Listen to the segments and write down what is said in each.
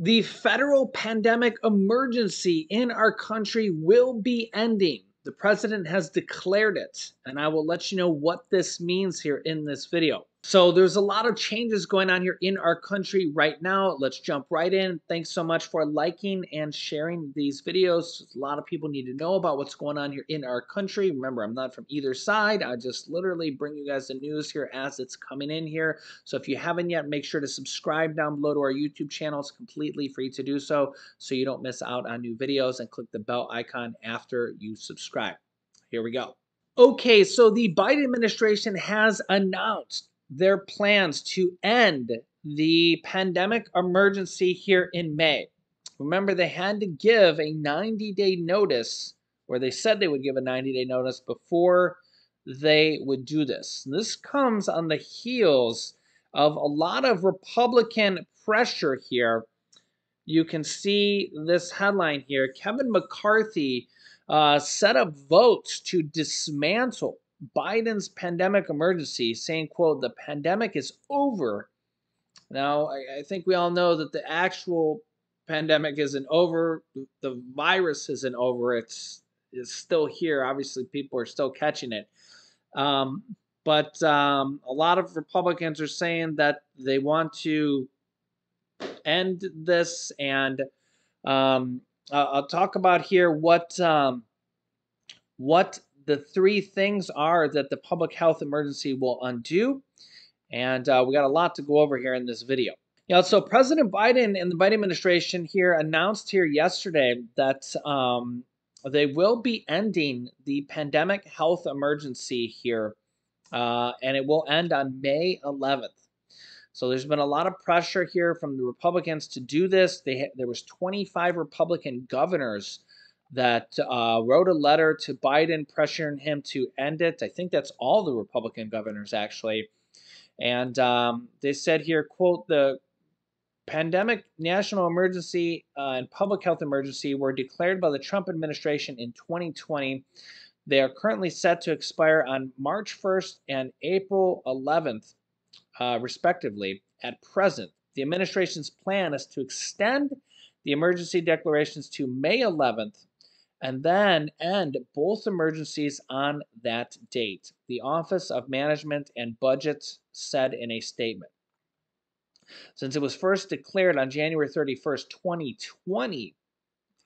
The federal pandemic emergency in our country will be ending. The president has declared it, and I will let you know what this means here in this video. So there's a lot of changes going on here in our country right now. Let's jump right in. Thanks so much for liking and sharing these videos. A lot of people need to know about what's going on here in our country. Remember, I'm not from either side. I just literally bring you guys the news here as it's coming in here. So if you haven't yet, make sure to subscribe down below to our YouTube channel. It's completely free to do so you don't miss out on new videos, and click the bell icon after you subscribe. Here we go. Okay, so the Biden administration has announced their plans to end the pandemic emergency here in May. Remember, they had to give a 90-day notice, or they said they would give a 90-day notice before they would do this. This comes on the heels of a lot of Republican pressure here. You can see this headline here. Kevin McCarthy set up votes to dismantle Biden's pandemic emergency, saying, quote, "The pandemic is over." Now, I think we all know that the actual pandemic isn't over. The virus isn't over. It's still here. Obviously, people are still catching it. Um, but a lot of Republicans are saying that they want to end this, and I'll talk about here what the three things are that the public health emergency will undo, and we got a lot to go over here in this video. Yeah, so President Biden and the Biden administration here announced here yesterday that they will be ending the pandemic health emergency here, and it will end on May 11th. So there's been a lot of pressure here from the Republicans to do this. There was 25 Republican governors that wrote a letter to Biden pressuring him to end it. I think that's all the Republican governors, actually. And they said here, quote, "The pandemic, national emergency, and public health emergency were declared by the Trump administration in 2020. They are currently set to expire on March 1st and April 11th. Respectively. At present, the administration's plan is to extend the emergency declarations to May 11th and then end both emergencies on that date," the Office of Management and Budget said in a statement. Since it was first declared on January 31st, 2020,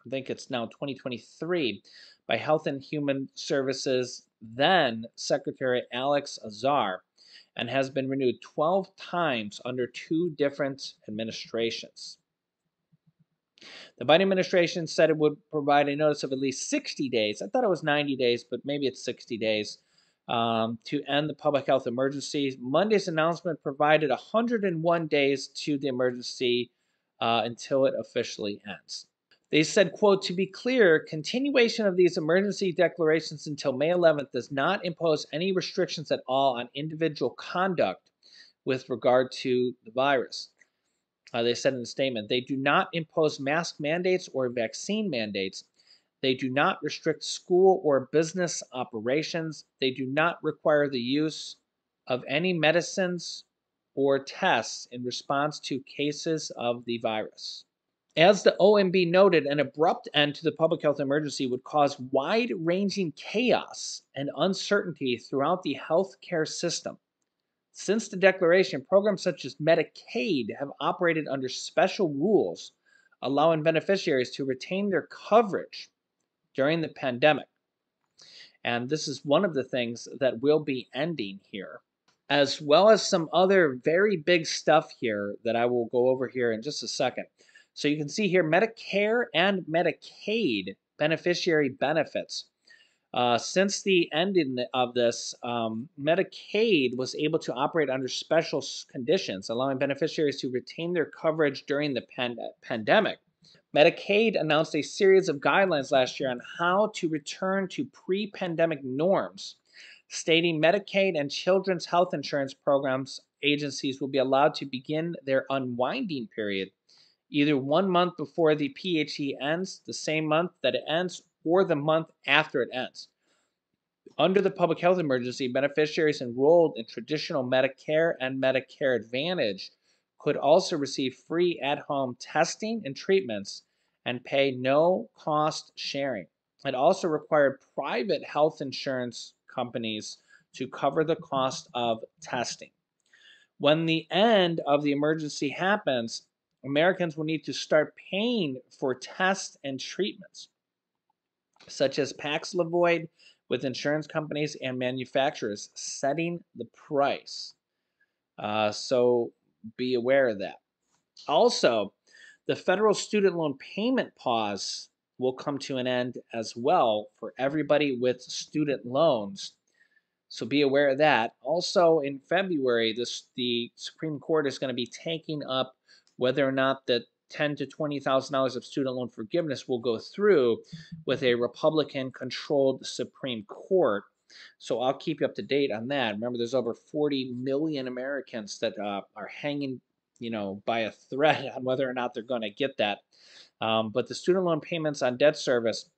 I think it's now 2023, by Health and Human Services then Secretary Alex Azar, and has been renewed 12 times under two different administrations. The Biden administration said it would provide a notice of at least 60 days. I thought it was 90 days, but maybe it's 60 days to end the public health emergency. Monday's announcement provided 101 days to the emergency until it officially ends. They said, quote, "To be clear, continuation of these emergency declarations until May 11th does not impose any restrictions at all on individual conduct with regard to the virus." They said in the statement, "They do not impose mask mandates or vaccine mandates. They do not restrict school or business operations. They do not require the use of any medicines or tests in response to cases of the virus." As the OMB noted, an abrupt end to the public health emergency would cause wide-ranging chaos and uncertainty throughout the healthcare system. Since the declaration, programs such as Medicaid have operated under special rules, allowing beneficiaries to retain their coverage during the pandemic. And this is one of the things that will be ending here, as well as some other very big stuff here that I will go over here in just a second. So you can see here Medicare and Medicaid beneficiary benefits. Since the ending of this, Medicaid was able to operate under special conditions, allowing beneficiaries to retain their coverage during the pandemic. Medicaid announced a series of guidelines last year on how to return to pre-pandemic norms, stating Medicaid and children's health insurance programs agencies will be allowed to begin their unwinding period either 1 month before the PHE ends, the same month that it ends, or the month after it ends. Under the public health emergency, beneficiaries enrolled in traditional Medicare and Medicare Advantage could also receive free at-home testing and treatments and pay no cost sharing. It also required private health insurance companies to cover the cost of testing. When the end of the emergency happens, Americans will need to start paying for tests and treatments, such as Paxlovid, with insurance companies and manufacturers setting the price. So be aware of that. Also, the federal student loan payment pause will come to an end as well for everybody with student loans. So be aware of that. Also, in February, the Supreme Court is going to be taking up whether or not the $10,000 to $20,000 of student loan forgiveness will go through with a Republican-controlled Supreme Court. So I'll keep you up to date on that. Remember, there's over 40 million Americans that are hanging, by a thread on whether or not they're going to get that. But the student loan payments on debt service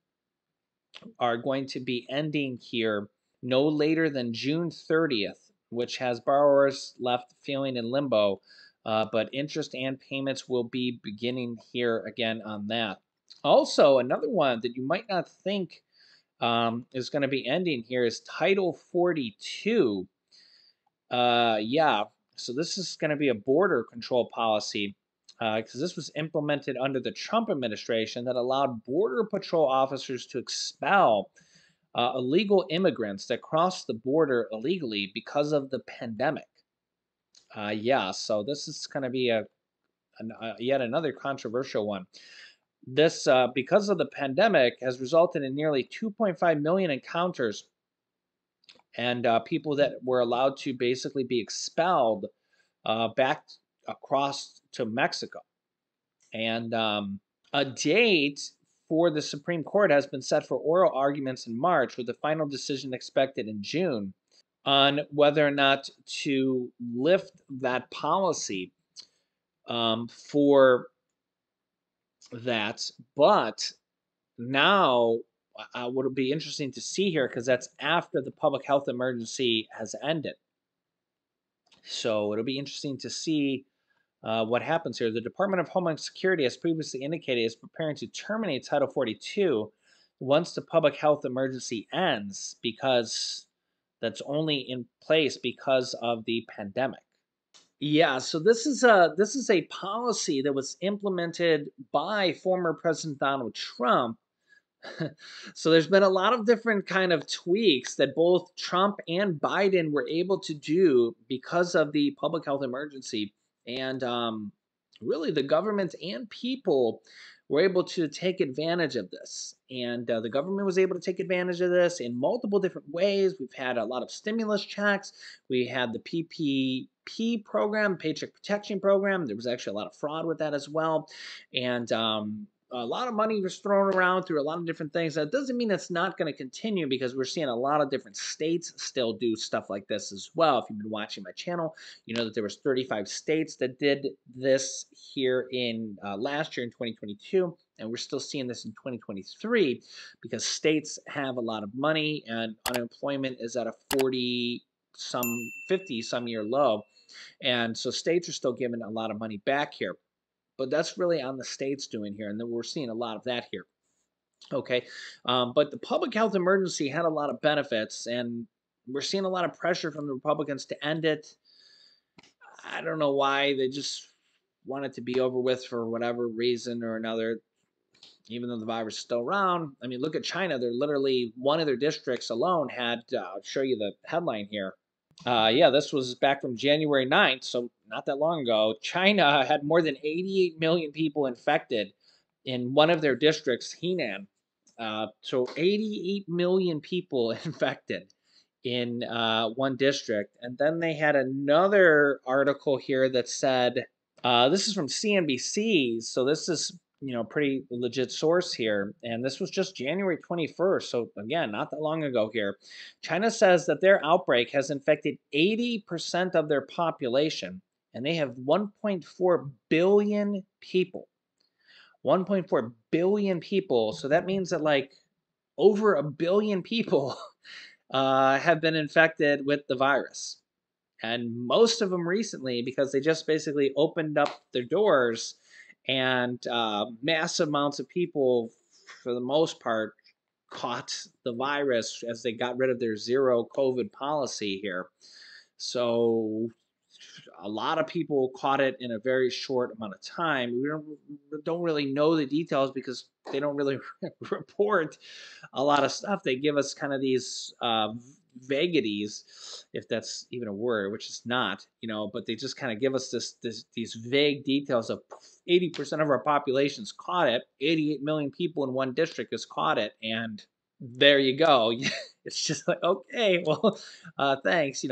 are going to be ending here no later than June 30th, which has borrowers left feeling in limbo, but interest and payments will be beginning here again on that. Also, another one that you might not think is going to be ending here is Title 42. Yeah, so this is going to be a border control policy because this was implemented under the Trump administration that allowed Border Patrol officers to expel illegal immigrants that crossed the border illegally because of the pandemic. Yeah, so this is going to be yet another controversial one. This, because of the pandemic, has resulted in nearly 2.5 million encounters and people that were allowed to basically be expelled back across to Mexico. And a date for the Supreme Court has been set for oral arguments in March, with the final decision expected in June on whether or not to lift that policy for that. But now, what will be interesting to see here, because that's after the public health emergency has ended. So it'll be interesting to see what happens here. The Department of Homeland Security, as previously indicated, is preparing to terminate Title 42 once the public health emergency ends, because that's only in place because of the pandemic. Yeah, so this is a policy that was implemented by former President Donald Trump. So there's been a lot of different kind of tweaks that both Trump and Biden were able to do because of the public health emergency. And really, the government and people were able to take advantage of this. And the government was able to take advantage of this in multiple different ways. We've had a lot of stimulus checks. We had the PPP program, Paycheck Protection Program. There was actually a lot of fraud with that as well. And a lot of money was thrown around through a lot of different things. That doesn't mean it's not going to continue, because we're seeing a lot of different states still do stuff like this as well. If you've been watching my channel, you know that there was 35 states that did this here in last year in 2022, and we're still seeing this in 2023 because states have a lot of money and unemployment is at a 50 some year low, and so states are still giving a lot of money back here. But that's really on the states doing here, and then we're seeing a lot of that here. Okay, but the public health emergency had a lot of benefits, and we're seeing a lot of pressure from the Republicans to end it. I don't know why. They just want it to be over with for whatever reason or another, even though the virus is still around. I mean, look at China. They're literally, one of their districts alone had, I'll show you the headline here. Yeah, this was back from January 9th, so not that long ago. China had more than 88 million people infected in one of their districts, Henan. So 88 million people infected in one district. And then they had another article here that said, this is from CNBC, so this is pretty legit source here, and this was just January 21st, so again, not that long ago here. China says that their outbreak has infected 80% of their population, and they have 1.4 billion people. 1.4 billion people, so that means that like over a billion people have been infected with the virus. and most of them recently because they just basically opened up their doors, and massive amounts of people, for the most part, caught the virus as they got rid of their zero COVID policy here. So a lot of people caught it in a very short amount of time. We don't really know the details because they don't really report a lot of stuff. They give us kind of these vagities, if that's even a word, which is not, but they just kind of give us these vague details of 80% of our population's caught it. 88 million people in one district has caught it, and there you go. It's just like, okay, well, thanks.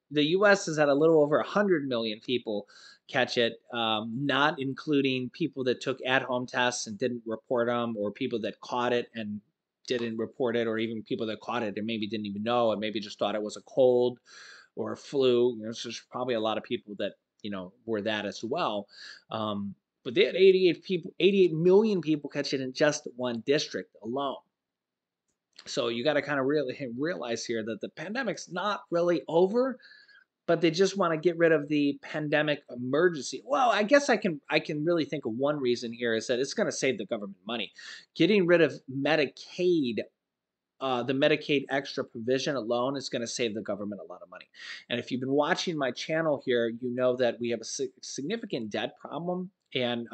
The U.S. has had a little over 100 million people catch it, not including people that took at-home tests and didn't report them, or people that caught it and didn't report it, or even people that caught it and maybe didn't even know and maybe just thought it was a cold or a flu. So there's probably a lot of people that were that as well. But they had 88 million people catch it in just one district alone. So you got to kind of really realize here that the pandemic's not really over, but they just want to get rid of the pandemic emergency. Well, I guess I can really think of one reason here is that it's going to save the government money. Getting rid of Medicaid, the Medicaid extra provision alone is going to save the government a lot of money. And if you've been watching my channel here, you know that we have a significant debt problem, and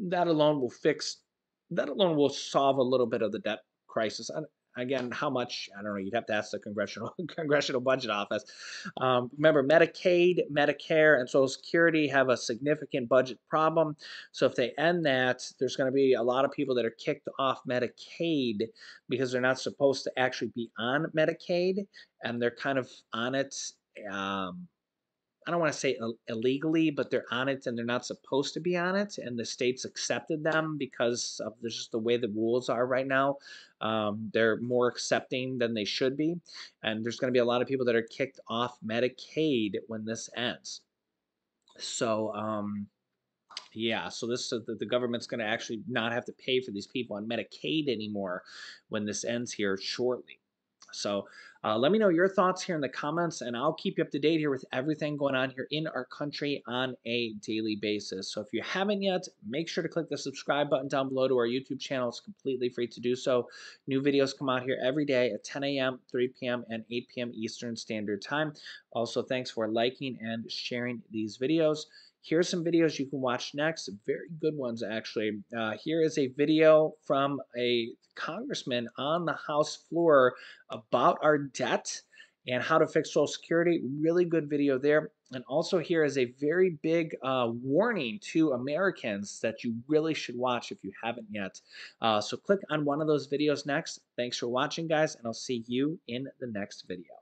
that alone will fix. That alone will solve a little bit of the debt crisis. And again, how much, I don't know. You'd have to ask the congressional budget office. Remember, Medicaid, Medicare, and Social Security have a significant budget problem. So if they end that, there's going to be a lot of people that are kicked off Medicaid because they're not supposed to actually be on Medicaid, and they're kind of on it. Um, I don't want to say illegally, but they're on it and they're not supposed to be on it, and the states accepted them because of just the way the rules are right now. They're more accepting than they should be, and there's going to be a lot of people that are kicked off Medicaid when this ends. So, yeah, so this so the government's going to actually not have to pay for these people on Medicaid anymore when this ends here shortly. So let me know your thoughts here in the comments, and I'll keep you up to date here with everything going on here in our country on a daily basis. So if you haven't yet, make sure to click the subscribe button down below to our YouTube channel. It's completely free to do so. New videos come out here every day at 10 a.m., 3 p.m., and 8 p.m. Eastern Standard Time. Also, thanks for liking and sharing these videos. Here's some videos you can watch next, very good ones actually. Here is a video from a congressman on the House floor about our debt and how to fix Social Security. Really good video there. And also here is a very big warning to Americans that you really should watch if you haven't yet. So click on one of those videos next. Thanks for watching, guys, and I'll see you in the next video.